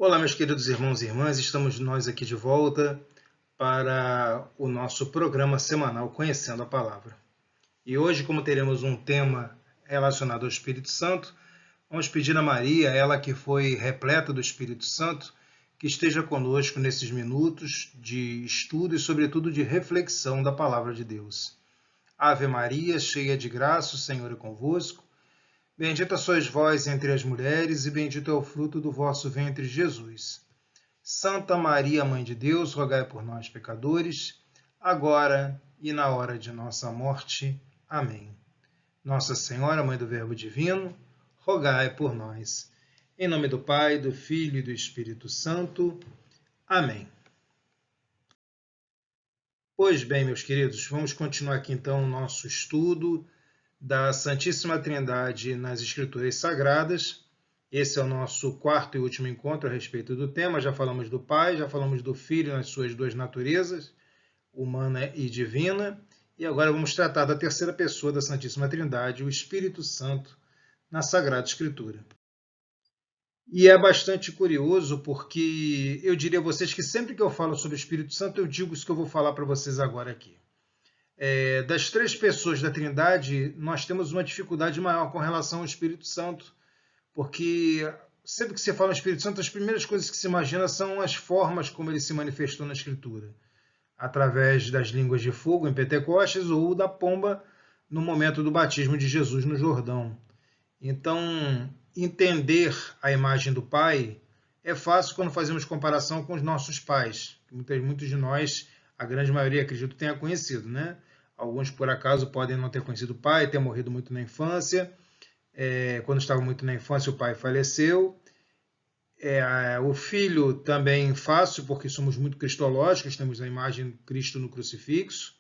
Olá, meus queridos irmãos e irmãs, estamos nós aqui de volta para o nosso programa semanal Conhecendo a Palavra. E hoje, como teremos um tema relacionado ao Espírito Santo, vamos pedir a Maria, ela que foi repleta do Espírito Santo, que esteja conosco nesses minutos de estudo e, sobretudo, de reflexão da Palavra de Deus. Ave Maria, cheia de graça, o Senhor é convosco. Bendita sois vós entre as mulheres, e bendito é o fruto do vosso ventre, Jesus. Santa Maria, Mãe de Deus, rogai por nós, pecadores, agora e na hora de nossa morte. Amém. Nossa Senhora, Mãe do Verbo Divino, rogai por nós. Em nome do Pai, do Filho e do Espírito Santo. Amém. Pois bem, meus queridos, vamos continuar aqui então o nosso estudo da Santíssima Trindade nas Escrituras Sagradas. Esse é o nosso quarto e último encontro a respeito do tema. Já falamos do Pai, já falamos do Filho nas suas duas naturezas, humana e divina. E agora vamos tratar da terceira pessoa da Santíssima Trindade, o Espírito Santo, na Sagrada Escritura. E é bastante curioso porque eu diria a vocês que sempre que eu falo sobre o Espírito Santo, eu digo isso que eu vou falar para vocês agora aqui. Das três pessoas da Trindade, nós temos uma dificuldade maior com relação ao Espírito Santo, porque sempre que se fala no Espírito Santo, as primeiras coisas que se imagina são as formas como ele se manifestou na Escritura, através das línguas de fogo em Pentecostes ou da pomba no momento do batismo de Jesus no Jordão. Então, entender a imagem do Pai é fácil quando fazemos comparação com os nossos pais, que muitos de nós, a grande maioria, acredito, tenha conhecido, né? Alguns, por acaso, podem não ter conhecido o pai, ter morrido muito na infância. Quando estava muito na infância, o pai faleceu. O filho também fácil, porque somos muito cristológicos, temos a imagem de Cristo no crucifixo.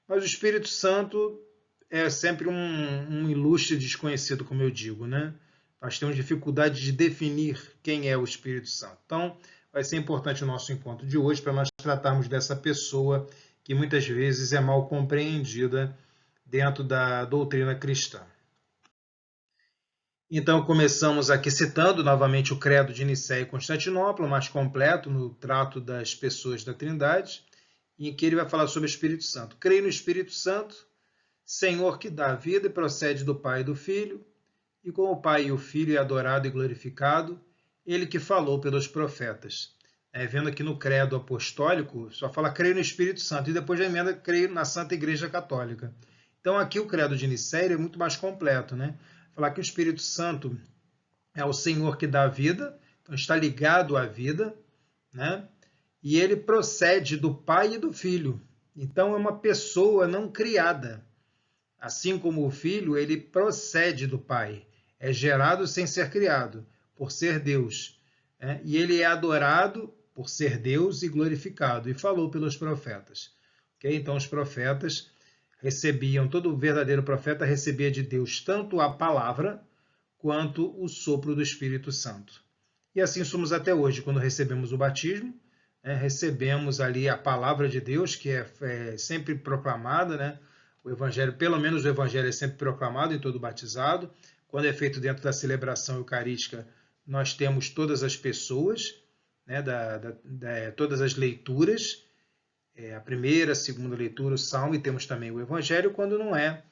Mas o Espírito Santo é sempre um ilustre desconhecido, como eu digo, né? Nós temos dificuldade de definir quem é o Espírito Santo. Então, vai ser importante o nosso encontro de hoje para nós tratarmos dessa pessoa que muitas vezes é mal compreendida dentro da doutrina cristã. Então, começamos aqui citando novamente o Credo de Nicéia e Constantinopla, mais completo no trato das pessoas da Trindade, em que ele vai falar sobre o Espírito Santo. Creio no Espírito Santo, Senhor que dá a vida e procede do Pai e do Filho, e como o Pai e o Filho é adorado e glorificado, ele que falou pelos profetas. Vendo aqui no Credo Apostólico, só fala creio no Espírito Santo, e depois já emenda creio na Santa Igreja Católica. Então aqui o Credo de Nicéia é muito mais completo, né? Falar que o Espírito Santo é o Senhor que dá a vida, então está ligado à vida, né? E ele procede do Pai e do Filho. Então é uma pessoa não criada. Assim como o Filho, ele procede do Pai. É gerado sem ser criado, por ser Deus. E ele é adorado por ser Deus e glorificado. E falou pelos profetas. Então os profetas recebiam, todo verdadeiro profeta recebia de Deus tanto a palavra quanto o sopro do Espírito Santo. E assim somos até hoje, quando recebemos o batismo, recebemos ali a palavra de Deus, que é sempre proclamada, né? O Evangelho, pelo menos o Evangelho é sempre proclamado em todo batizado. Quando é feito dentro da celebração eucarística, nós temos todas as pessoas, né, todas as leituras, a primeira, a segunda leitura, o Salmo, e temos também o Evangelho, quando não é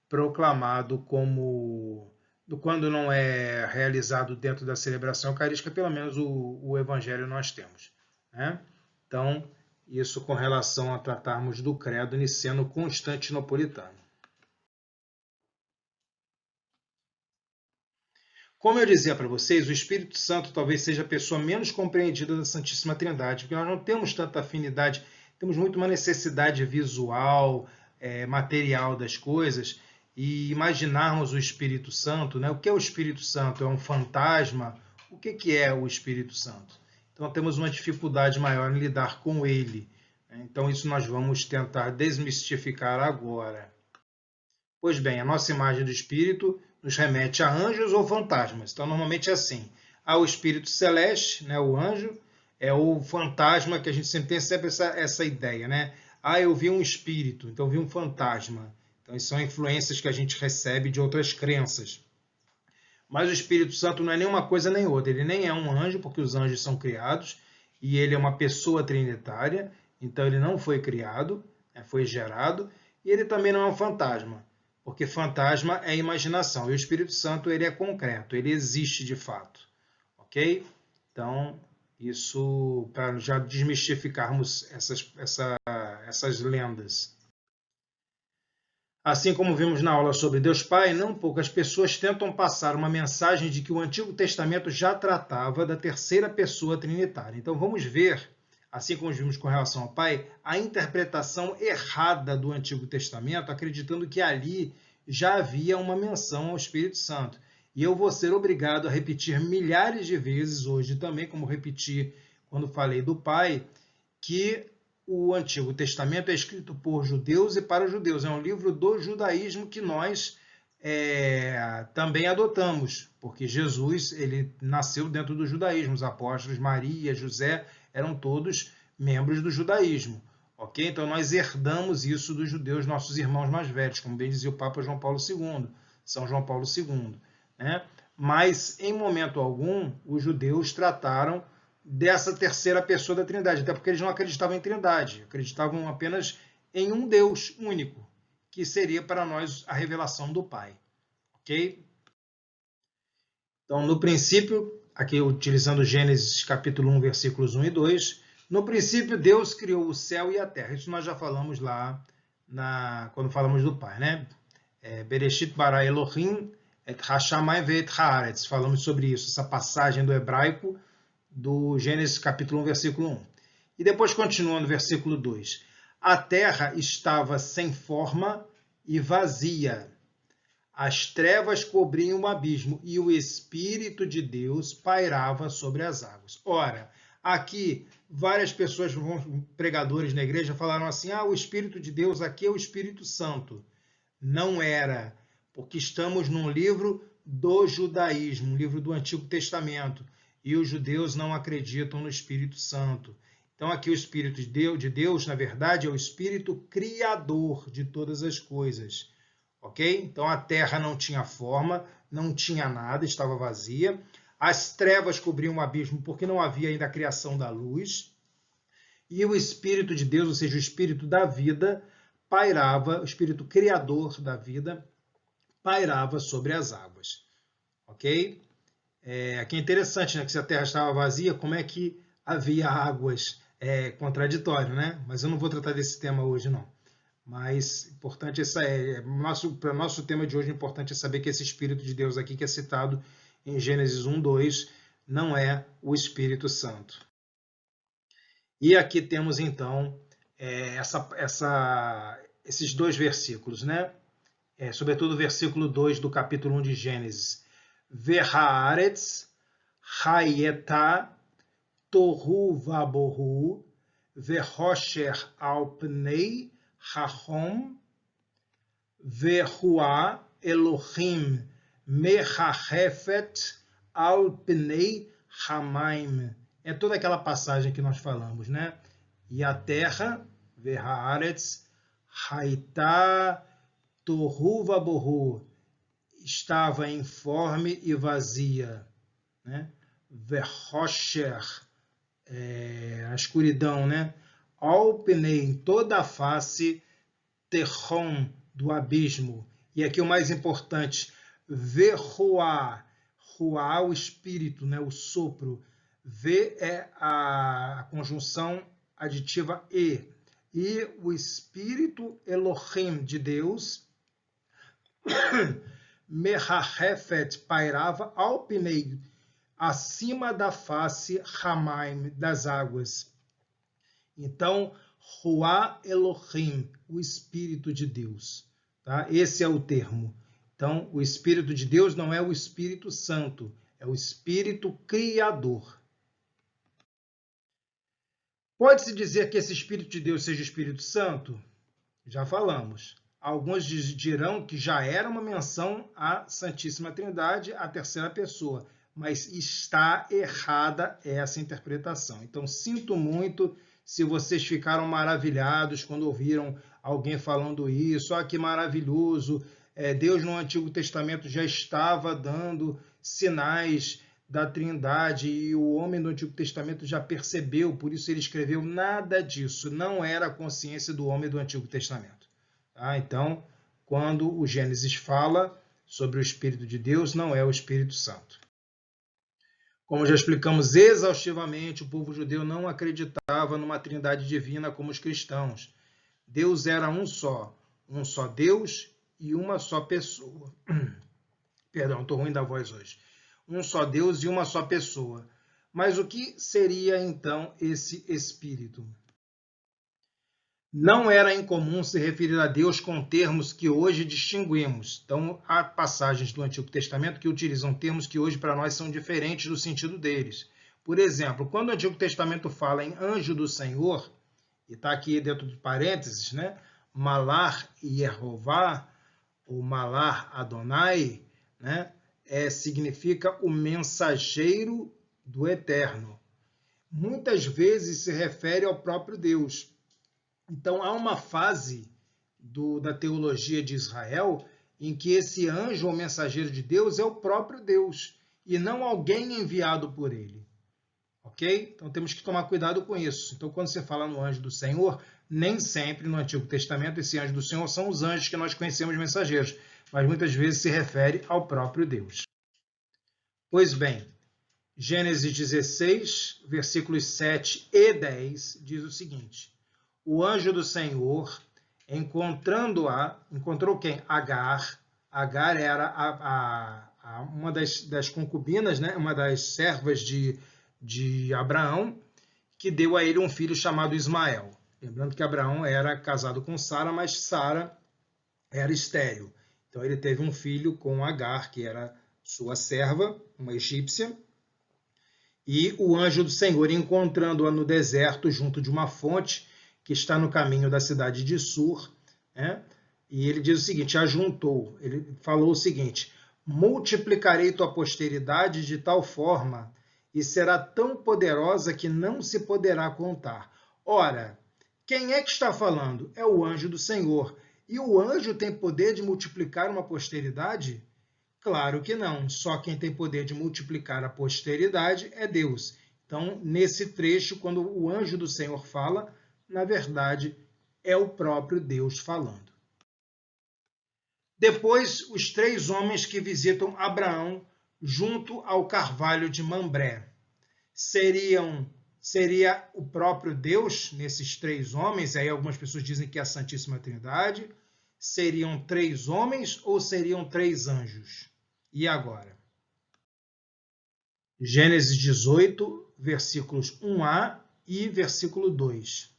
proclamado quando não é realizado dentro da celebração eucarística, pelo menos o Evangelho nós temos, né? Então, isso com relação a tratarmos do credo niceno-constantinopolitano. Como eu dizia para vocês, o Espírito Santo talvez seja a pessoa menos compreendida da Santíssima Trindade, porque nós não temos tanta afinidade, temos muito uma necessidade visual, material das coisas, e imaginarmos o Espírito Santo, né? O que é o Espírito Santo? É um fantasma? O que é o Espírito Santo? Então temos uma dificuldade maior em lidar com ele. Então isso nós vamos tentar desmistificar agora. Pois bem, a nossa imagem do Espírito nos remete a anjos ou fantasmas. Então, normalmente é assim. Há o Espírito Celeste, né, o anjo, é o fantasma que a gente sempre tem essa ideia, né? Eu vi um espírito, então vi um fantasma. Então, isso são influências que a gente recebe de outras crenças. Mas o Espírito Santo não é nem uma coisa nem outra. Ele nem é um anjo, porque os anjos são criados, e ele é uma pessoa trinitária, então ele não foi criado, foi gerado, e ele também não é um fantasma, porque fantasma é imaginação, e o Espírito Santo ele é concreto, ele existe de fato, ok? Então, isso para já desmistificarmos essas lendas. Assim como vimos na aula sobre Deus Pai, não poucas pessoas tentam passar uma mensagem de que o Antigo Testamento já tratava da terceira pessoa trinitária. Então vamos ver, assim como vimos com relação ao Pai, a interpretação errada do Antigo Testamento, acreditando que ali já havia uma menção ao Espírito Santo. E eu vou ser obrigado a repetir milhares de vezes hoje também, como repeti quando falei do Pai, que o Antigo Testamento é escrito por judeus e para os judeus. É um livro do judaísmo que nós também adotamos, porque Jesus ele nasceu dentro do judaísmo. Os apóstolos Maria, José eram todos membros do judaísmo. Ok? Então nós herdamos isso dos judeus, nossos irmãos mais velhos, como bem dizia o Papa João Paulo II, São João Paulo II. Né? Mas, em momento algum, os judeus trataram dessa terceira pessoa da Trindade, até porque eles não acreditavam em Trindade, acreditavam apenas em um Deus único, que seria para nós a revelação do Pai. Ok? Então, no princípio, aqui utilizando Gênesis capítulo 1, versículos 1 e 2, no princípio Deus criou o céu e a terra. Isso nós já falamos lá quando falamos do Pai, né? Bereshit bara Elohim et hashamayim ve'et haaretz. Falamos sobre isso, essa passagem do hebraico do Gênesis capítulo 1, versículo 1. E depois continua no versículo 2. A terra estava sem forma e vazia. As trevas cobriam o abismo e o Espírito de Deus pairava sobre as águas. Ora, aqui várias pessoas, pregadores na igreja, falaram assim, o Espírito de Deus aqui é o Espírito Santo. Não era, porque estamos num livro do judaísmo, um livro do Antigo Testamento. E os judeus não acreditam no Espírito Santo. Então aqui o Espírito de Deus, na verdade, é o Espírito Criador de todas as coisas. Ok? Então a terra não tinha forma, não tinha nada, estava vazia. As trevas cobriam o abismo porque não havia ainda a criação da luz. E o Espírito de Deus, ou seja, o Espírito da vida, pairava, o Espírito Criador da vida, pairava sobre as águas. Ok? Aqui é interessante, né, que se a terra estava vazia, como é que havia águas? É contraditório, né? Mas eu não vou tratar desse tema hoje, não. Mas importante para o nosso tema de hoje, importante é saber que esse Espírito de Deus aqui, que é citado em Gênesis 1, 2, não é o Espírito Santo. E aqui temos, então, esses dois versículos, né? Sobretudo o versículo 2 do capítulo 1 de Gênesis. V'haaretz hayeta tohu vabohu v'hosher al pnei hahom v'hua Elohim mehachefet al pnei hamaim. É toda aquela passagem que nós falamos, né? E a terra, v'haaretz hayeta tohu vabohu, estava informe e vazia, né? V'hosher, a escuridão, né? Al pnei, em toda a face, terrom, do abismo. E aqui o mais importante, v'hua, ruá, o espírito, né? O sopro. V é a conjunção aditiva e. E o espírito Elohim de Deus Mehachefet, pairava al pnei, acima da face, Hamaim, das águas. Então, Ruá Elohim, o Espírito de Deus. Tá? Esse é o termo. Então, o Espírito de Deus não é o Espírito Santo, é o Espírito Criador. Pode-se dizer que esse Espírito de Deus seja o Espírito Santo? Já falamos. Alguns dirão que já era uma menção à Santíssima Trindade, a terceira pessoa, mas está errada essa interpretação. Então, sinto muito se vocês ficaram maravilhados quando ouviram alguém falando isso. Que maravilhoso! Deus no Antigo Testamento já estava dando sinais da Trindade e o homem do Antigo Testamento já percebeu, por isso ele escreveu. Nada disso, não era a consciência do homem do Antigo Testamento. Tá? Então, quando o Gênesis fala sobre o Espírito de Deus, não é o Espírito Santo. Como já explicamos exaustivamente, o povo judeu não acreditava numa trindade divina como os cristãos. Deus era um só Deus e uma só pessoa. Perdão, estou ruim da voz hoje. Um só Deus e uma só pessoa. Mas o que seria então esse Espírito? Não era incomum se referir a Deus com termos que hoje distinguimos. Então, há passagens do Antigo Testamento que utilizam termos que hoje para nós são diferentes do sentido deles. Por exemplo, quando o Antigo Testamento fala em anjo do Senhor, e está aqui dentro de parênteses, né? Malar Yehová, ou Malar Adonai, né? Significa o mensageiro do Eterno. Muitas vezes se refere ao próprio Deus. Então, há uma fase da teologia de Israel em que esse anjo ou mensageiro de Deus é o próprio Deus e não alguém enviado por ele. Ok? Então, temos que tomar cuidado com isso. Então, quando você fala no anjo do Senhor, nem sempre no Antigo Testamento esse anjo do Senhor são os anjos que nós conhecemos mensageiros, mas muitas vezes se refere ao próprio Deus. Pois bem, Gênesis 16, versículos 7 e 10, diz o seguinte: o anjo do Senhor, encontrou quem? Agar. Agar era uma das concubinas, né? Uma das servas de Abraão, que deu a ele um filho chamado Ismael. Lembrando que Abraão era casado com Sara, mas Sara era estéril. Então ele teve um filho com Agar, que era sua serva, uma egípcia. E o anjo do Senhor, encontrando-a no deserto, junto de uma fonte, que está no caminho da cidade de Sur, né? E ele diz o seguinte, ajuntou, ele falou o seguinte: multiplicarei tua posteridade de tal forma, e será tão poderosa que não se poderá contar. Ora, quem é que está falando? É o anjo do Senhor. E o anjo tem poder de multiplicar uma posteridade? Claro que não. Só quem tem poder de multiplicar a posteridade é Deus. Então, nesse trecho, quando o anjo do Senhor fala, na verdade, é o próprio Deus falando. Depois, os 3 homens que visitam Abraão junto ao carvalho de Mambré. Seria o próprio Deus nesses 3 homens? Aí algumas pessoas dizem que é a Santíssima Trindade. Seriam 3 homens ou seriam 3 anjos? E agora? Gênesis 18, versículos 1a e versículo 2.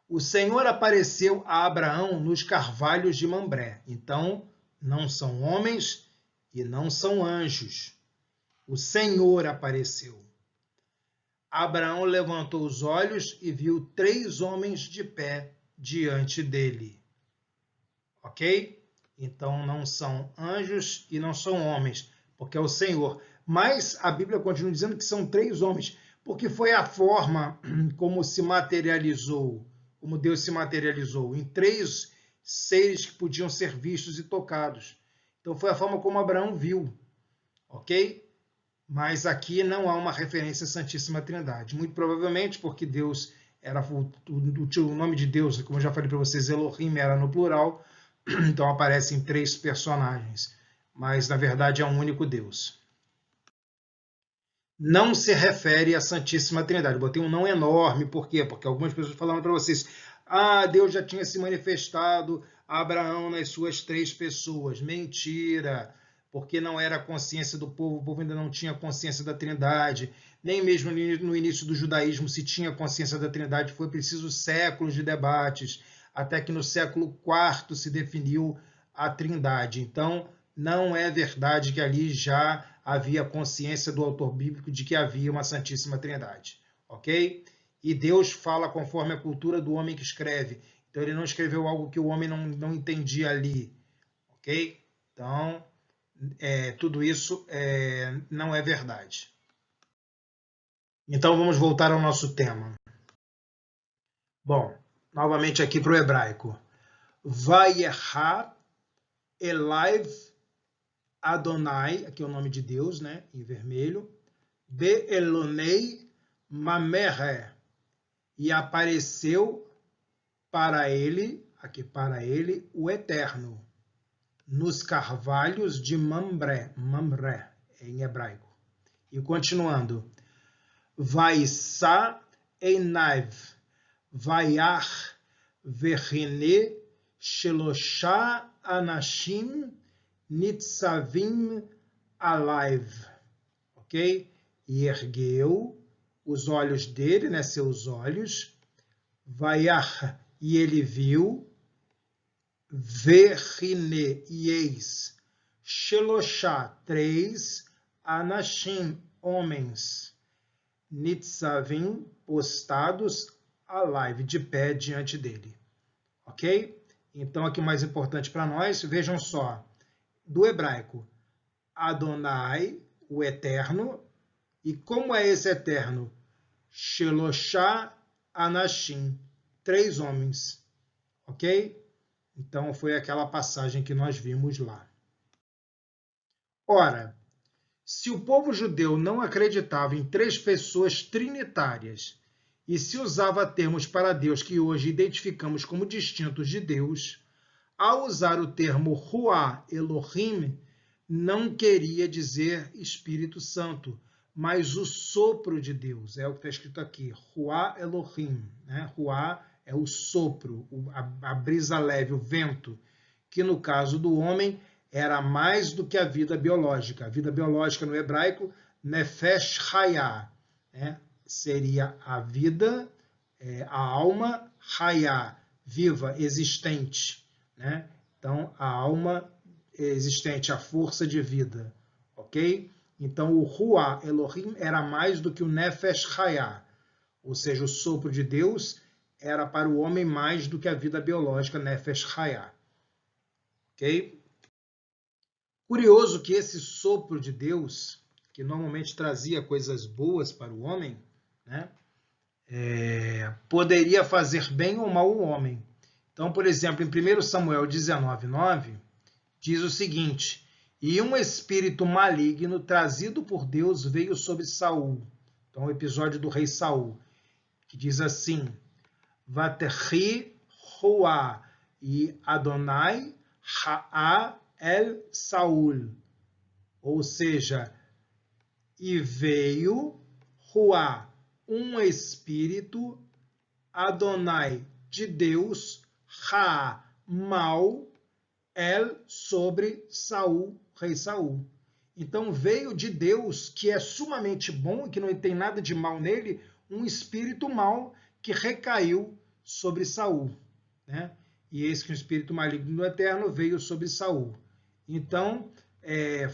O Senhor apareceu a Abraão nos carvalhos de Mambré. Então, não são homens e não são anjos. O Senhor apareceu. Abraão levantou os olhos e viu 3 homens de pé diante dele. Ok? Então, não são anjos e não são homens, porque é o Senhor. Mas a Bíblia continua dizendo que são 3 homens, porque foi a forma como se materializou, como Deus se materializou, em 3 seres que podiam ser vistos e tocados. Então, foi a forma como Abraão viu, ok? Mas aqui não há uma referência à Santíssima Trindade. Muito provavelmente porque Deus era o nome de Deus, como eu já falei para vocês, Elohim era no plural, então aparecem 3 personagens, mas na verdade é um único Deus. Não se refere à Santíssima Trindade. Eu botei um não enorme, por quê? Porque algumas pessoas falaram para vocês, Deus já tinha se manifestado a Abraão nas suas 3 pessoas. Mentira, porque não era a consciência do povo, o povo ainda não tinha consciência da Trindade, nem mesmo no início do judaísmo se tinha consciência da Trindade, foi preciso séculos de debates, até que no século IV se definiu a Trindade. Então, não é verdade que ali já havia consciência do autor bíblico de que havia uma Santíssima Trindade, ok? E Deus fala conforme a cultura do homem que escreve. Então, ele não escreveu algo que o homem não entendia ali, ok? Então, tudo isso não é verdade. Então, vamos voltar ao nosso tema. Bom, novamente aqui para o hebraico. Vayerha Elaiv Adonai, aqui é o nome de Deus, né, em vermelho, Be'elonei Mameré, e apareceu para ele, aqui para ele, o Eterno, nos carvalhos de Mamré, Mamré, em hebraico. E continuando, Vaissá Einaiv, Vaiach Verhine Sheloshá Anashim Nitzavim Alaiv, ok? E ergueu os olhos dele, né, seus olhos, Vaiach, e ele viu, Verhine, e eis, Sheloshá, 3, Anashim, homens, Nitzavim, postados, Alaiv, de pé diante dele. Ok? Então, aqui o mais importante para nós, vejam só, do hebraico, Adonai, o Eterno, e como é esse Eterno? Sheloshá Anashim, 3 homens. Ok? Então, foi aquela passagem que nós vimos lá. Ora, se o povo judeu não acreditava em 3 pessoas trinitárias e se usava termos para Deus que hoje identificamos como distintos de Deus, ao usar o termo Ruá Elohim, não queria dizer Espírito Santo, mas o sopro de Deus. É o que está escrito aqui, Ruá Elohim. Né? Ruá é o sopro, a brisa leve, o vento, que no caso do homem era mais do que a vida biológica. A vida biológica no hebraico, Nefesh Hayah, né? Seria a vida, a alma, Hayah, viva, existente. Né? Então, a alma existente, a força de vida. Ok? Então, o Ruá Elohim era mais do que o Nefesh Hayah, ou seja, o sopro de Deus era para o homem mais do que a vida biológica, Nefesh Hayah. Ok? Curioso que esse sopro de Deus, que normalmente trazia coisas boas para o homem, né, poderia fazer bem ou mal o homem. Então, por exemplo, em 1 Samuel 19:9, diz o seguinte: e um espírito maligno trazido por Deus veio sobre Saul. Então, o episódio do rei Saul, que diz assim: Vaterri Ruá e Adonai Ha'a El Saul. Ou seja, e veio Ruá, um espírito, Adonai, de Deus, Ra, mal, El, sobre Saul, rei Saul. Então veio de Deus, que é sumamente bom e que não tem nada de mal nele, um espírito mau que recaiu sobre Saul. Né? E eis que o espírito maligno do Eterno veio sobre Saul. Então,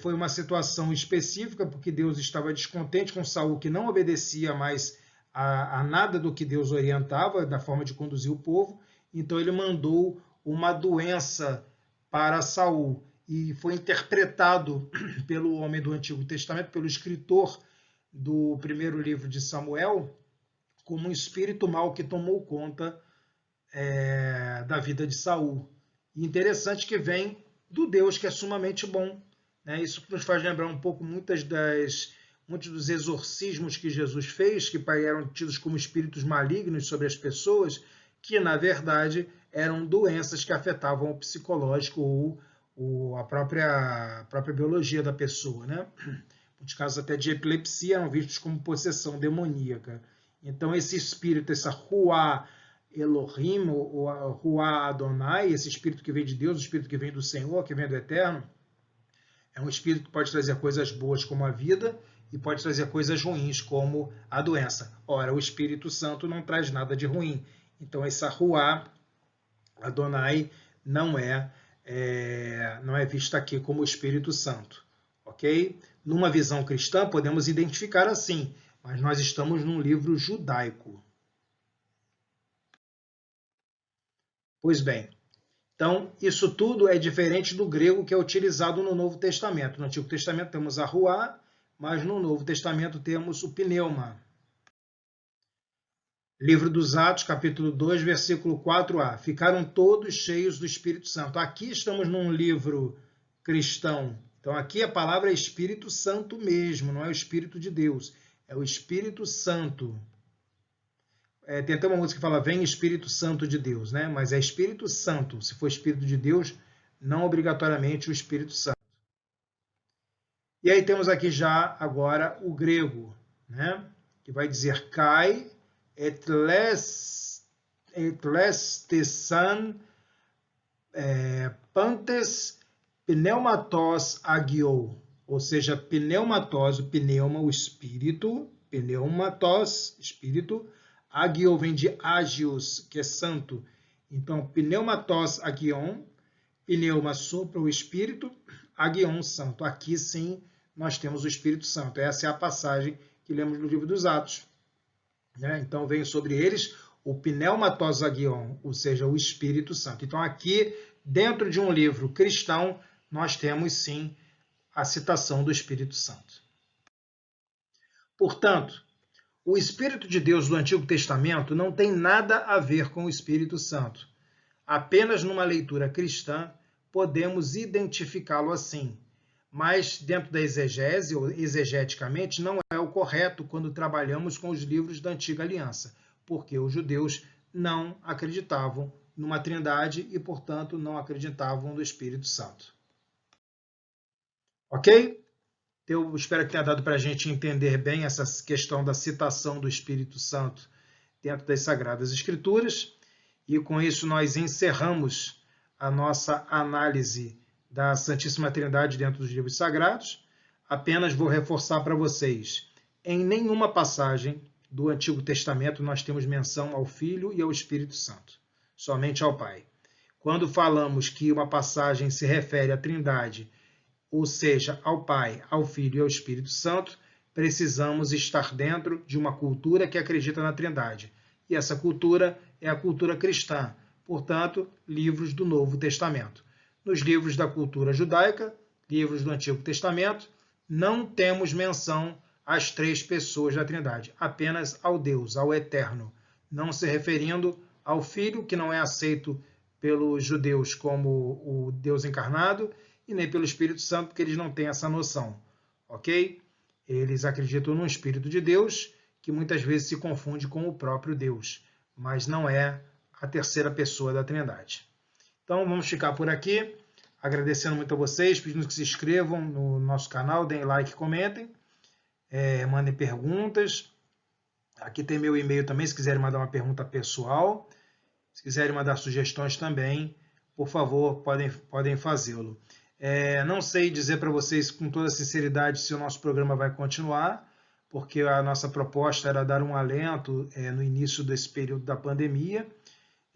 foi uma situação específica, porque Deus estava descontente com Saul, que não obedecia mais a nada do que Deus orientava, da forma de conduzir o povo. Então, ele mandou uma doença para Saul. E foi interpretado pelo homem do Antigo Testamento, pelo escritor do primeiro livro de Samuel, como um espírito mau que tomou conta da vida de Saul. E interessante que vem do Deus que é sumamente bom. Né? Isso nos faz lembrar um pouco muitos dos exorcismos que Jesus fez, que eram tidos como espíritos malignos sobre as pessoas, que na verdade eram doenças que afetavam o psicológico ou a própria biologia da pessoa. Né? Muitos casos até de epilepsia eram vistos como possessão demoníaca. Então esse espírito, essa Ruá Elohim, ou Ruá Adonai, esse espírito que vem de Deus, o espírito que vem do Senhor, que vem do Eterno, é um espírito que pode trazer coisas boas como a vida e pode trazer coisas ruins como a doença. Ora, o Espírito Santo não traz nada de ruim. Então essa Ruá Adonai não é vista aqui como o Espírito Santo. Ok? Numa visão cristã podemos identificar assim, mas nós estamos num livro judaico. Pois bem, então isso tudo é diferente do grego que é utilizado no Novo Testamento. No Antigo Testamento temos a Ruá, mas no Novo Testamento temos o pneuma. Livro dos Atos, capítulo 2, versículo 4a. Ficaram todos cheios do Espírito Santo. Aqui estamos num livro cristão Então aqui a palavra é Espírito Santo mesmo, não é o Espírito de Deus, é o Espírito Santo. Tem até uma música que fala, vem Espírito Santo de Deus, né? Mas é Espírito Santo. Se for Espírito de Deus, não obrigatoriamente o Espírito Santo. E aí temos aqui já agora o grego, né? Que vai dizer kai etlestesan pantes pneumatos agiou. Ou seja, pneumatos, o pneuma, o espírito, pneumatos, espírito, agiou vem de agios, que é santo. Então, pneumatos agion, pneuma sopra o espírito, agion santo. Aqui sim nós temos o Espírito Santo. Essa é a passagem que lemos no livro dos Atos. Né? Então vem sobre eles o pneumatos agion, ou seja, o Espírito Santo. Então aqui, dentro de um livro cristão, nós temos sim a citação do Espírito Santo. Portanto, o Espírito de Deus do Antigo Testamento não tem nada a ver com o Espírito Santo. Apenas numa leitura cristã podemos identificá-lo assim. Mas dentro da exegese, ou exegeticamente, não é o correto quando trabalhamos com os livros da Antiga Aliança, porque os judeus não acreditavam numa trindade e, portanto, não acreditavam no Espírito Santo. Ok? Eu espero que tenha dado para a gente entender bem essa questão da citação do Espírito Santo dentro das Sagradas Escrituras. E com isso nós encerramos a nossa análise da Santíssima Trindade dentro dos livros sagrados. Apenas vou reforçar para vocês, em nenhuma passagem do Antigo Testamento nós temos menção ao Filho e ao Espírito Santo, somente ao Pai. Quando falamos que uma passagem se refere à Trindade, ou seja, ao Pai, ao Filho e ao Espírito Santo, precisamos estar dentro de uma cultura que acredita na Trindade. E essa cultura é a cultura cristã, portanto, livros do Novo Testamento. Nos livros da cultura judaica, livros do Antigo Testamento, não temos menção às três pessoas da Trindade, apenas ao Deus, ao Eterno, não se referindo ao Filho, que não é aceito pelos judeus como o Deus encarnado, e nem pelo Espírito Santo, porque eles não têm essa noção, ok? Eles acreditam no Espírito de Deus, que muitas vezes se confunde com o próprio Deus, mas não é a terceira pessoa da Trindade. Então vamos ficar por aqui, agradecendo muito a vocês, pedindo que se inscrevam no nosso canal, deem like, comentem, mandem perguntas. Aqui tem meu e-mail também, se quiserem mandar uma pergunta pessoal. Se quiserem mandar sugestões também, por favor, podem fazê-lo. Não sei dizer para vocês com toda sinceridade se o nosso programa vai continuar, porque a nossa proposta era dar um alento no início desse período da pandemia.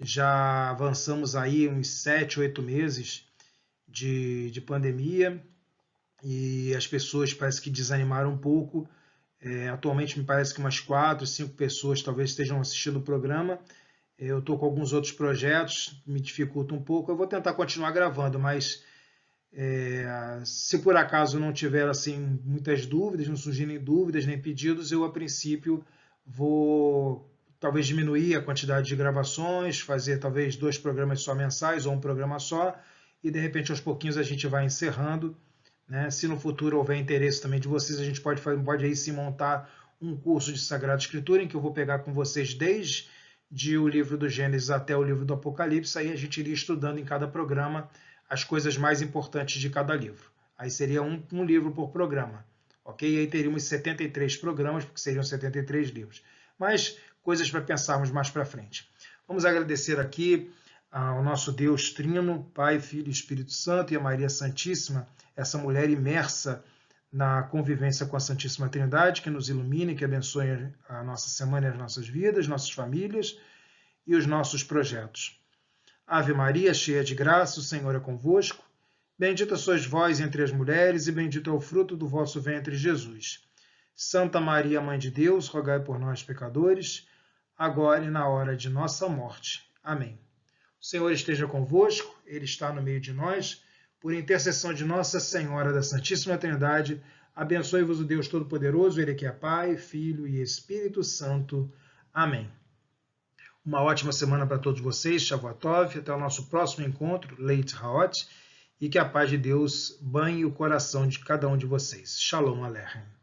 Já avançamos aí uns 7, 8 meses de pandemia e as pessoas parece que desanimaram um pouco. Atualmente me parece que umas 4, 5 pessoas talvez estejam assistindo o programa. Eu estou com alguns outros projetos, me dificulta um pouco. Eu vou tentar continuar gravando, mas se por acaso não tiver assim muitas dúvidas, não surgirem dúvidas nem pedidos, eu a princípio vou talvez diminuir a quantidade de gravações, fazer talvez 2 programas só mensais ou um programa só, e de repente aos pouquinhos a gente vai encerrando, né? Se no futuro houver interesse também de vocês, a gente pode aí sim montar um curso de Sagrada Escritura, em que eu vou pegar com vocês desde o livro do Gênesis até o livro do Apocalipse, aí a gente iria estudando em cada programa as coisas mais importantes de cada livro. Aí seria um livro por programa, ok? E aí teríamos 73 programas, porque seriam 73 livros. Mas coisas para pensarmos mais para frente. Vamos agradecer aqui ao nosso Deus Trino, Pai, Filho e Espírito Santo, e a Maria Santíssima, essa mulher imersa na convivência com a Santíssima Trindade, que nos ilumine, que abençoe a nossa semana e as nossas vidas, nossas famílias e os nossos projetos. Ave Maria, cheia de graça, o Senhor é convosco. Bendita sois vós entre as mulheres, e bendito é o fruto do vosso ventre, Jesus. Santa Maria, Mãe de Deus, rogai por nós, pecadores, agora e na hora de nossa morte. Amém. O Senhor esteja convosco, Ele está no meio de nós. Por intercessão de Nossa Senhora da Santíssima Trindade, abençoe-vos o Deus Todo-Poderoso, Ele que é Pai, Filho e Espírito Santo. Amém. Uma ótima semana para todos vocês, Shavuot Tov, até o nosso próximo encontro, Leit Haot, e que a paz de Deus banhe o coração de cada um de vocês. Shalom Aleichem.